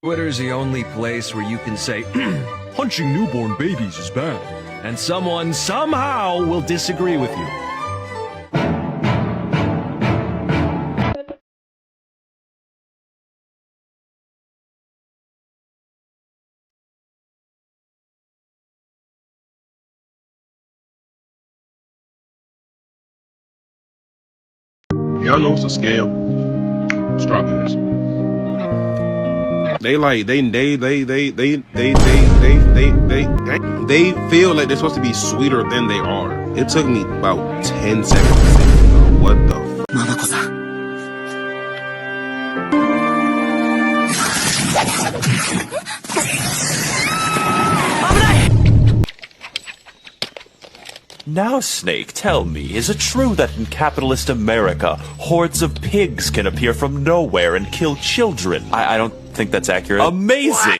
Twitter's the only place where you can say, punching newborn babies is bad. And someone somehow will disagree with you. Y'all know it's a scam. Strawberries. They feel like they're supposed to be sweeter than they are. It took me about 10 seconds to say, what the f? Now, Snake, tell me, is it true that in capitalist America, hordes of pigs can appear from nowhere and kill children? I don't think that's accurate. Amazing!